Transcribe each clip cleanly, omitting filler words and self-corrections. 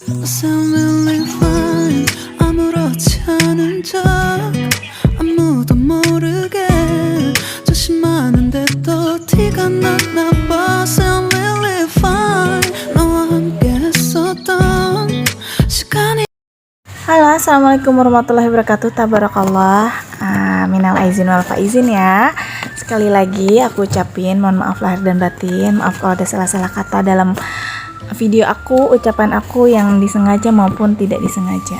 Sound really fine. 아무렇지 않은 척 아무도 모르게 조심하는데 또 티가 났나 봐. Sound really fine. 너와 함께 했었던 시간이. Halo, assalamualaikum warahmatullahi wabarakatuh. Tabarakallah. Minal aizin wal faizin ya. Sekali lagi aku ucapin mohon maaf lahir dan batin. Maaf kalau ada salah-salah kata dalam video aku, ucapan aku yang disengaja maupun tidak disengaja.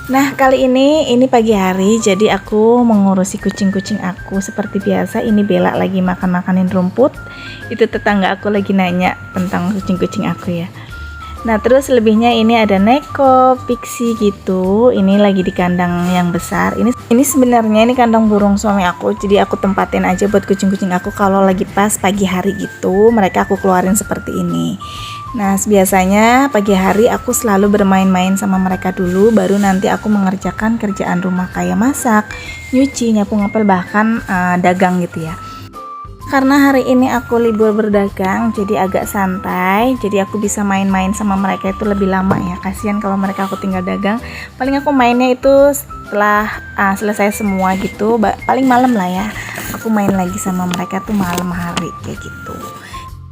Nah, kali ini pagi hari, jadi aku mengurusi kucing-kucing aku seperti biasa. Ini Bella lagi makan-makanin rumput. Itu tetangga aku lagi nanya tentang kucing-kucing aku ya. Nah, terus lebihnya ini ada Neko, Pixie gitu. Ini lagi di kandang yang besar. Ini sebenarnya ini kandang burung suami aku. Jadi aku tempatin aja buat kucing-kucing aku kalau lagi pas pagi hari gitu. Mereka aku keluarin seperti ini. Nah, biasanya pagi hari aku selalu bermain-main sama mereka dulu, baru nanti aku mengerjakan kerjaan rumah kayak masak, nyuci, nyapu, ngepel, bahkan dagang gitu ya. Karena hari ini aku libur berdagang, jadi agak santai, jadi aku bisa main-main sama mereka itu lebih lama ya. Kasihan kalau mereka aku tinggal dagang. Paling aku mainnya itu setelah selesai semua gitu, paling malam lah ya. Aku main lagi sama mereka tuh malam hari kayak gitu.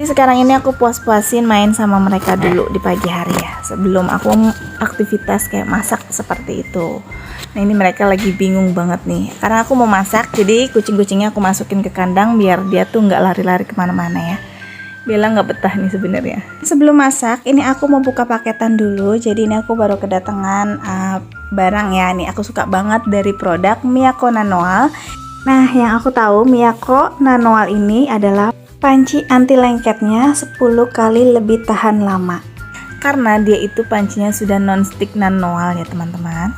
Jadi sekarang ini aku puas-puasin main sama mereka dulu di pagi hari ya, sebelum aku aktivitas kayak masak seperti itu. Nah, ini mereka lagi bingung banget nih, karena aku mau masak, jadi kucing-kucingnya aku masukin ke kandang biar dia tuh nggak lari-lari kemana-mana ya. Bella nggak betah nih sebenarnya. Sebelum masak, ini aku mau buka paketan dulu. Jadi ini aku baru kedatangan barang ya. Nih aku suka banget dari produk Miyako Nanoal. Nah, yang aku tahu Miyako Nanoal ini adalah panci anti lengketnya 10 kali lebih tahan lama. Karena dia itu pancinya sudah non-stick Nanoal ya teman-teman.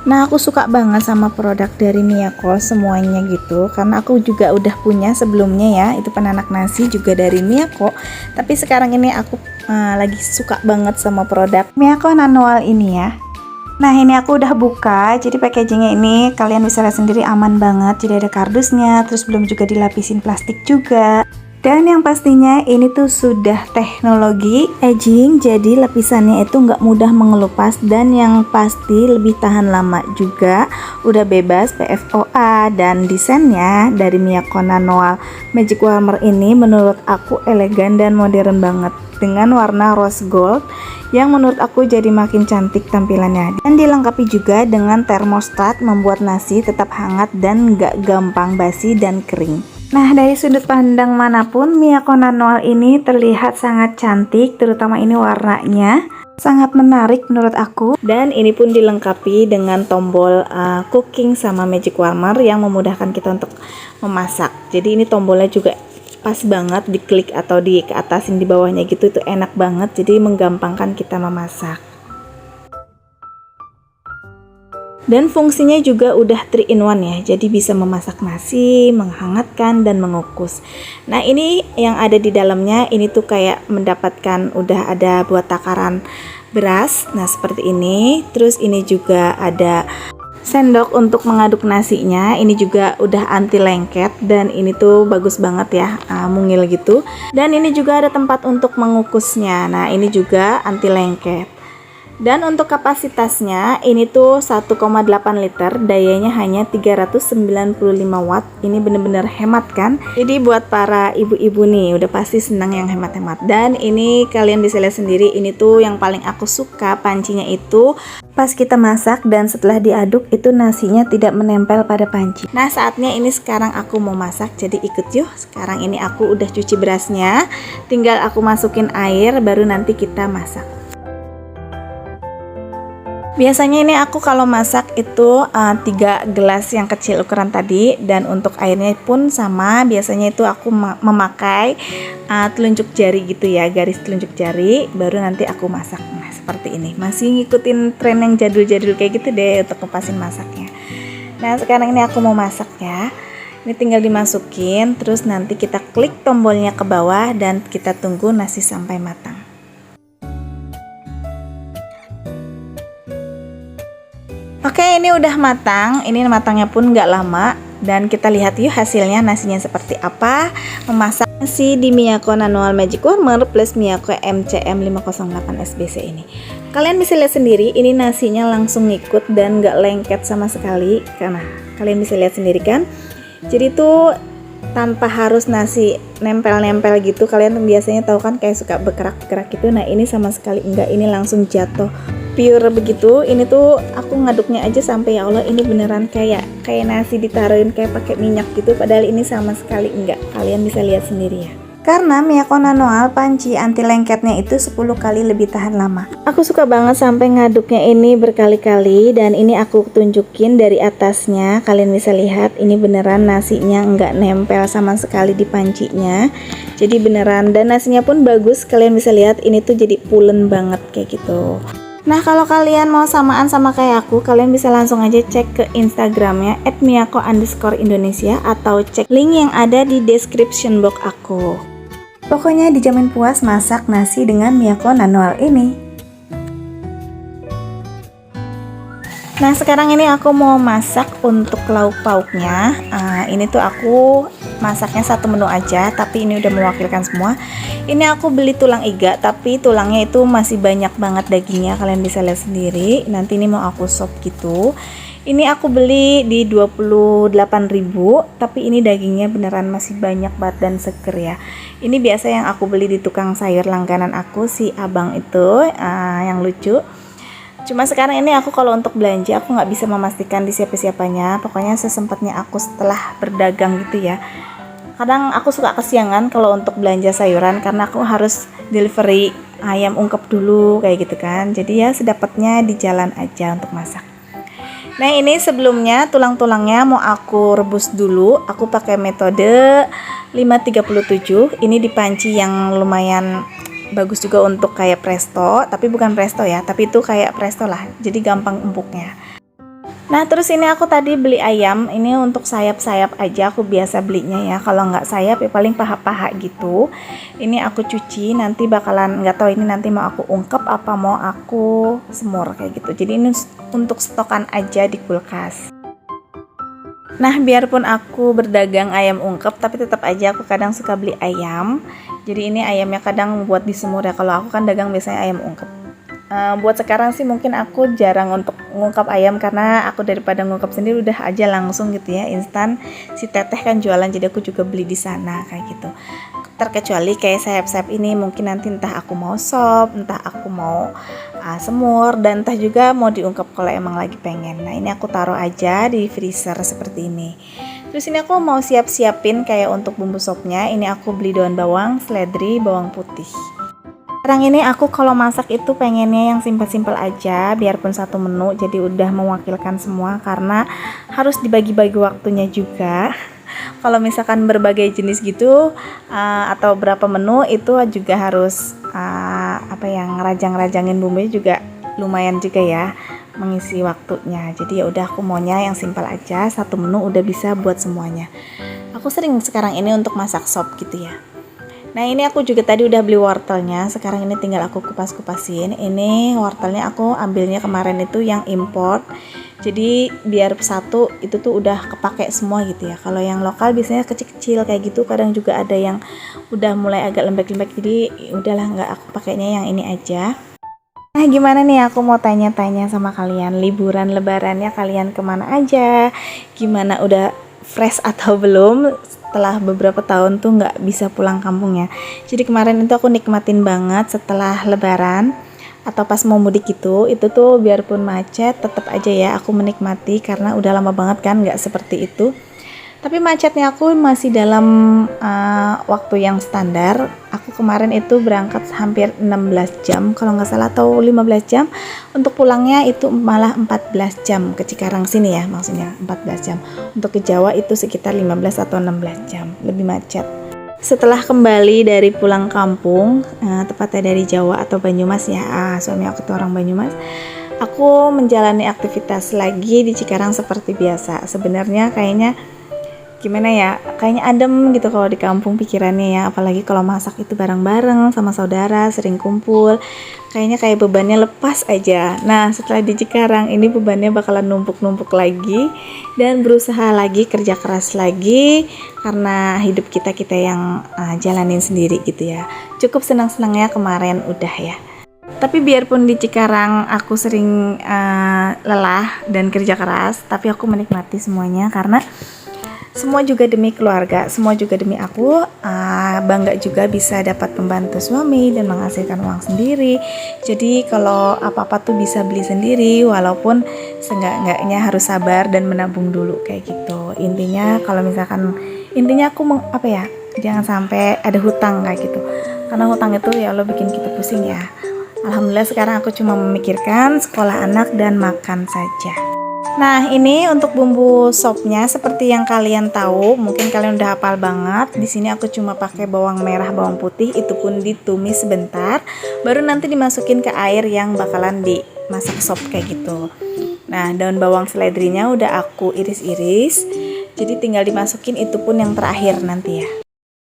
Nah, aku suka banget sama produk dari Miyako semuanya gitu, karena aku juga udah punya sebelumnya ya, itu penanak nasi juga dari Miyako. Tapi sekarang ini aku lagi suka banget sama produk Miyako Nanoal ini ya. Nah, ini aku udah buka, jadi packagingnya ini kalian bisa lihat sendiri aman banget. Jadi ada kardusnya, terus belum juga dilapisin plastik juga. Dan yang pastinya ini tuh sudah teknologi aging, jadi lapisannya itu nggak mudah mengelupas, dan yang pasti lebih tahan lama juga. Udah bebas PFOA, dan desainnya dari Miyako Nanoal Magic Warmer ini menurut aku elegan dan modern banget, dengan warna rose gold yang menurut aku jadi makin cantik tampilannya. Dan dilengkapi juga dengan termostat membuat nasi tetap hangat dan nggak gampang basi dan kering. Nah, dari sudut pandang manapun Miyako Nanoal ini terlihat sangat cantik, terutama ini warnanya sangat menarik menurut aku. Dan ini pun dilengkapi dengan tombol cooking sama magic warmer yang memudahkan kita untuk memasak. Jadi ini tombolnya juga pas banget, diklik atau di keatasin di bawahnya gitu, itu enak banget, jadi menggampangkan kita memasak. Dan fungsinya juga udah 3 in 1 ya, jadi bisa memasak nasi, menghangatkan, dan mengukus. Nah, ini yang ada di dalamnya ini tuh kayak mendapatkan udah ada buat takaran beras, nah seperti ini. Terus ini juga ada sendok untuk mengaduk nasinya, ini juga udah anti lengket, dan ini tuh bagus banget ya, mungil gitu. Dan ini juga ada tempat untuk mengukusnya, nah ini juga anti lengket. Dan untuk kapasitasnya ini tuh 1,8 liter, dayanya hanya 395 watt. Ini bener-bener hemat kan. Jadi buat para ibu-ibu nih udah pasti senang yang hemat-hemat. Dan ini kalian bisa lihat sendiri, ini tuh yang paling aku suka pancinya itu pas kita masak dan setelah diaduk itu nasinya tidak menempel pada panci. Nah, saatnya ini sekarang aku mau masak, jadi ikut yuk. Sekarang ini aku udah cuci berasnya, tinggal aku masukin air baru nanti kita masak. Biasanya ini aku kalau masak itu 3 gelas yang kecil ukuran tadi, dan untuk airnya pun sama. Biasanya itu aku memakai telunjuk jari gitu ya, garis telunjuk jari, baru nanti aku masak. Nah, seperti ini. Masih ngikutin tren yang jadul-jadul kayak gitu deh untuk ngepasin masaknya. Nah, sekarang ini aku mau masak ya. Ini tinggal dimasukin, terus nanti kita klik tombolnya ke bawah dan kita tunggu nasi sampai matang. Oke, ini udah matang. Ini matangnya pun nggak lama. Dan kita lihat yuk hasilnya nasinya seperti apa. Memasak nasi di Miyako Nanoal Magic Warmer plus Miyako MCM 508 SBC ini. Kalian bisa lihat sendiri, ini nasinya langsung ngikut dan gak lengket sama sekali. Karena kalian bisa lihat sendiri kan. Jadi tuh tanpa harus nasi nempel-nempel gitu. Kalian biasanya tahu kan kayak suka bergerak-gerak gitu. Nah ini sama sekali enggak, ini langsung jatuh pure begitu. Ini tuh aku ngaduknya aja sampai ya Allah ini beneran kayak nasi ditaruhin kayak pakai minyak gitu, padahal ini sama sekali enggak. Kalian bisa lihat sendiri ya. Karena Miyako Nanoal panci anti lengketnya itu 10 kali lebih tahan lama. Aku suka banget sampai ngaduknya ini berkali-kali, dan ini aku tunjukin dari atasnya. Kalian bisa lihat ini beneran nasinya enggak nempel sama sekali di pancinya. Jadi beneran, dan nasinya pun bagus. Kalian bisa lihat ini tuh jadi pulen banget kayak gitu. Nah kalau kalian mau samaan sama kayak aku, kalian bisa langsung aja cek ke Instagramnya @miyako_Indonesia atau cek link yang ada di description box aku. Pokoknya dijamin puas masak nasi dengan Miyako Nanoal ini. Nah sekarang ini aku mau masak untuk lauk pauknya. Ini tuh aku masaknya satu menu aja, tapi ini udah mewakilkan semua. Ini aku beli tulang iga, tapi tulangnya itu masih banyak banget dagingnya. Kalian bisa lihat sendiri. Nanti ini mau aku sop gitu. Ini aku beli di 28.000, tapi ini dagingnya beneran masih banyak banget dan seger ya. Ini biasa yang aku beli di tukang sayur langganan aku, si abang itu yang lucu. Cuma sekarang ini aku kalau untuk belanja aku nggak bisa memastikan di siapa-siapanya. Pokoknya sesempatnya aku setelah berdagang gitu ya. Kadang aku suka kesiangan kalau untuk belanja sayuran karena aku harus delivery ayam ungkep dulu kayak gitu kan. Jadi ya sedapatnya di jalan aja untuk masak. Nah ini sebelumnya tulang-tulangnya mau aku rebus dulu. Aku pakai metode 537. Ini di panci yang lumayan bagus juga untuk kayak presto, tapi bukan presto ya, tapi itu kayak presto lah, jadi gampang empuknya. Nah terus ini aku tadi beli ayam, ini untuk sayap-sayap aja aku biasa belinya ya. Kalau nggak sayap ya paling paha-paha gitu. Ini aku cuci, nanti bakalan nggak tahu ini nanti mau aku ungkep apa mau aku semur kayak gitu. Jadi ini untuk stokan aja di kulkas. Nah biarpun aku berdagang ayam ungkep, tapi tetap aja aku kadang suka beli ayam. Jadi ini ayamnya kadang buat disemur ya. Kalau aku kan dagang biasanya ayam ungkep. Buat sekarang sih mungkin aku jarang untuk ngungkap ayam, karena aku daripada ngungkap sendiri udah aja langsung gitu ya, instan. Si teteh kan jualan, jadi aku juga beli di sana kayak gitu. Terkecuali kayak sayap-sayap ini mungkin nanti entah aku mau sop, entah aku mau semur, dan entah juga mau diungkap kalau emang lagi pengen. Nah ini aku taruh aja di freezer seperti ini. Terus ini aku mau siap-siapin kayak untuk bumbu sopnya. Ini aku beli daun bawang, seledri, bawang putih. Sekarang ini aku kalau masak itu pengennya yang simpel-simpel aja, biarpun satu menu jadi udah mewakilkan semua, karena harus dibagi-bagi waktunya juga. Kalau misalkan berbagai jenis gitu atau berapa menu itu juga harus ngerajang-rajangin bumbunya juga lumayan juga ya, mengisi waktunya. Jadi ya udah aku maunya yang simpel aja, satu menu udah bisa buat semuanya. Aku sering sekarang ini untuk masak sop gitu ya. Nah ini aku juga tadi udah beli wortelnya, sekarang ini tinggal aku kupas-kupasin. Ini wortelnya aku ambilnya kemarin itu yang import, jadi biar satu itu tuh udah kepake semua gitu ya. Kalau yang lokal biasanya kecil-kecil kayak gitu, kadang juga ada yang udah mulai agak lembek-lembek, jadi udahlah nggak aku pakainya yang ini aja. Nah gimana nih, aku mau tanya-tanya sama kalian, liburan lebarannya kalian kemana aja? Gimana, udah fresh atau belum setelah beberapa tahun tuh nggak bisa pulang kampung ya. Jadi kemarin itu aku nikmatin banget setelah lebaran atau pas mau mudik itu tuh biarpun macet tetap aja ya aku menikmati, karena udah lama banget kan nggak seperti itu. Tapi macetnya aku masih dalam waktu yang standar. Aku kemarin itu berangkat hampir 16 jam kalau nggak salah, atau 15 jam. Untuk pulangnya itu malah 14 jam ke Cikarang sini ya, maksudnya 14 jam. Untuk ke Jawa itu sekitar 15 atau 16 jam, lebih macet. Setelah kembali dari pulang kampung, tepatnya dari Jawa atau Banyumas ya, suami aku tuh orang Banyumas, aku menjalani aktivitas lagi di Cikarang seperti biasa. Sebenarnya kayaknya gimana ya, kayaknya adem gitu kalau di kampung pikirannya ya, apalagi kalau masak itu bareng-bareng sama saudara, sering kumpul, kayaknya kayak bebannya lepas aja. Nah setelah di Cikarang ini bebannya bakalan numpuk-numpuk lagi dan berusaha lagi, kerja keras lagi karena hidup kita yang jalanin sendiri gitu ya. Cukup senang-senangnya kemarin udah ya. Tapi biarpun di Cikarang aku sering lelah dan kerja keras, tapi aku menikmati semuanya karena semua juga demi keluarga, semua juga demi aku. Bangga juga bisa dapat membantu suami dan menghasilkan uang sendiri. Jadi kalau apa-apa tuh bisa beli sendiri, walaupun seenggak-enggaknya harus sabar dan menabung dulu kayak gitu. Intinya kalau misalkan aku jangan sampai ada hutang kayak gitu. Karena hutang itu ya Allah bikin kita pusing ya. Alhamdulillah sekarang aku cuma memikirkan sekolah anak dan makan saja. Nah ini untuk bumbu sopnya seperti yang kalian tahu, mungkin kalian udah hafal banget. Di sini aku cuma pakai bawang merah, bawang putih, itu pun ditumis sebentar, baru nanti dimasukin ke air yang bakalan dimasak sop kayak gitu. Nah daun bawang seledrinya udah aku iris-iris, jadi tinggal dimasukin, itu pun yang terakhir nanti ya.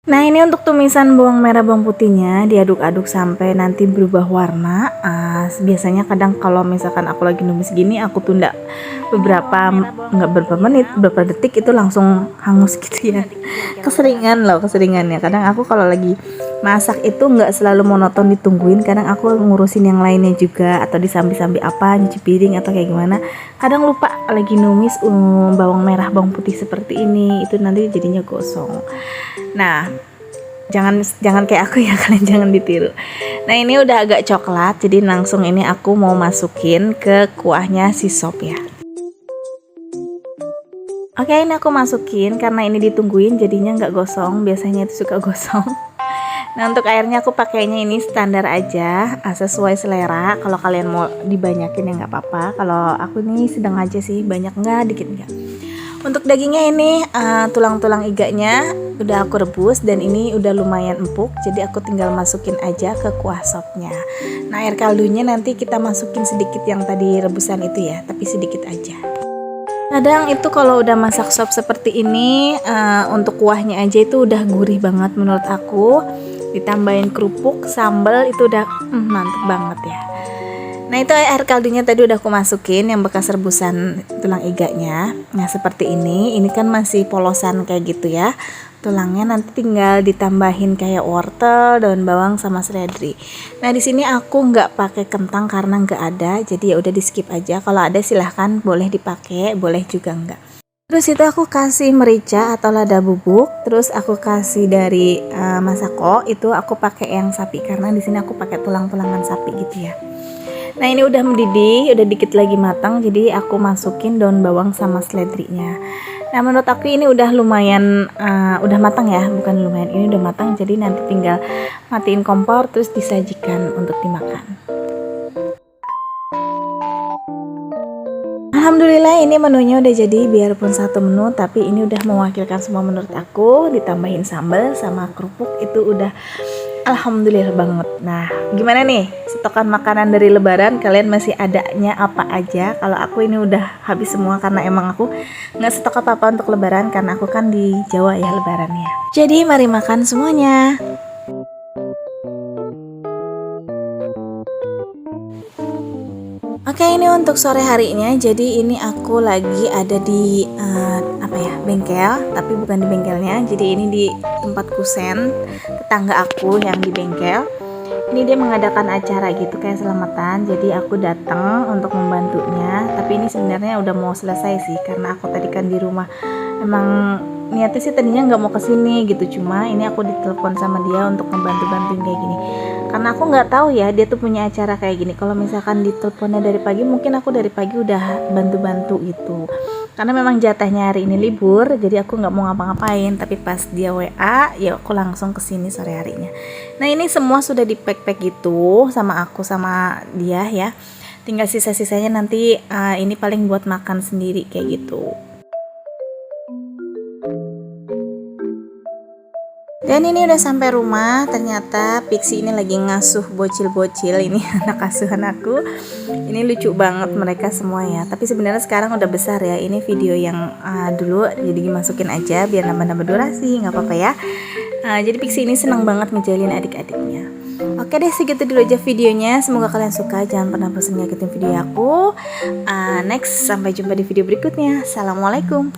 Nah ini untuk tumisan bawang merah bawang putihnya diaduk-aduk sampai nanti berubah warna. Biasanya kadang kalau misalkan aku lagi numis gini aku tunda beberapa menit, beberapa detik itu langsung hangus gitu ya. Keseringan ya. Kadang aku kalau lagi masak itu nggak selalu monoton ditungguin, kadang aku ngurusin yang lainnya juga, atau disambi-sambi apa, nyuci piring atau kayak gimana. Kadang lupa lagi numis bawang merah bawang putih seperti ini, itu nanti jadinya gosong. Nah jangan kayak aku ya, kalian jangan ditiru. Nah ini udah agak coklat, jadi langsung ini aku mau masukin ke kuahnya si sop ya. Oke, ini aku masukin karena ini ditungguin jadinya nggak gosong, biasanya itu suka gosong. Nah untuk airnya aku pakainya ini standar aja, sesuai selera. Kalau kalian mau dibanyakin ya nggak apa-apa. Kalau aku ini sedang aja sih, banyak nggak, dikit nggak. Untuk dagingnya ini tulang-tulang iganya udah aku rebus dan ini udah lumayan empuk, jadi aku tinggal masukin aja ke kuah sopnya. Nah air kaldunya nanti kita masukin sedikit yang tadi rebusan itu ya, tapi sedikit aja. Kadang itu kalau udah masak sop seperti ini, untuk kuahnya aja itu udah gurih banget menurut aku. Ditambahin kerupuk, sambal, itu udah mantep banget ya. Nah itu air kaldunya tadi udah aku masukin yang bekas rebusan tulang iganya. Nah seperti ini kan masih polosan kayak gitu ya. Tulangnya nanti tinggal ditambahin kayak wortel, daun bawang sama seledri. Nah di sini aku nggak pakai kentang karena nggak ada, jadi ya udah di skip aja. Kalau ada silahkan boleh dipakai, boleh juga enggak. Terus itu aku kasih merica atau lada bubuk, terus aku kasih dari Masako, itu aku pakai yang sapi karena di sini aku pakai tulang-tulangan sapi gitu ya. Nah ini udah mendidih, udah dikit lagi matang, jadi aku masukin daun bawang sama seledrinya. Nah menurut aku ini udah lumayan, udah matang ya, bukan lumayan, ini udah matang, jadi nanti tinggal matiin kompor terus disajikan untuk dimakan. Alhamdulillah ini menunya udah jadi, biarpun satu menu tapi ini udah mewakilkan semua menurut aku. Ditambahin sambal sama kerupuk itu udah alhamdulillah banget. Nah gimana nih stokan makanan dari lebaran, kalian masih adanya apa aja? Kalau aku ini udah habis semua karena emang aku nggak stok apa-apa untuk lebaran, karena aku kan di Jawa ya lebarannya. Jadi mari makan semuanya. Oke, ini untuk sore harinya. Jadi ini aku lagi ada di bengkel, tapi bukan di bengkelnya. Jadi ini di tempat kusen tetangga aku yang di bengkel. Ini dia mengadakan acara gitu kayak selamatan. Jadi aku datang untuk membantunya. Tapi ini sebenarnya udah mau selesai sih, karena aku tadi kan di rumah. Emang niatnya sih tadinya nggak mau kesini gitu, cuma ini aku ditelepon sama dia untuk membantu-bantuin kayak gini. Karena aku nggak tahu ya dia tuh punya acara kayak gini. Kalau misalkan diteleponnya dari pagi, mungkin aku dari pagi udah bantu-bantu gitu. Karena memang jatahnya hari ini libur, jadi aku nggak mau ngapa-ngapain. Tapi pas dia WA, ya aku langsung kesini sore harinya. Nah ini semua sudah di-pack gitu sama aku sama dia ya. Tinggal sisa-sisanya nanti ini paling buat makan sendiri kayak gitu. Dan ini udah sampai rumah. Ternyata Pixie ini lagi ngasuh bocil-bocil. Ini anak asuhan aku. Ini lucu banget mereka semua ya. Tapi sebenarnya sekarang udah besar ya. Ini video yang dulu, jadi dimasukin aja biar nambah-nambah durasi, nggak apa-apa ya. Jadi Pixie ini senang banget ngejalin adik-adiknya. Oke deh, segitu dulu aja videonya. Semoga kalian suka. Jangan pernah bosan ngikutin video aku. Next, sampai jumpa di video berikutnya. Assalamualaikum.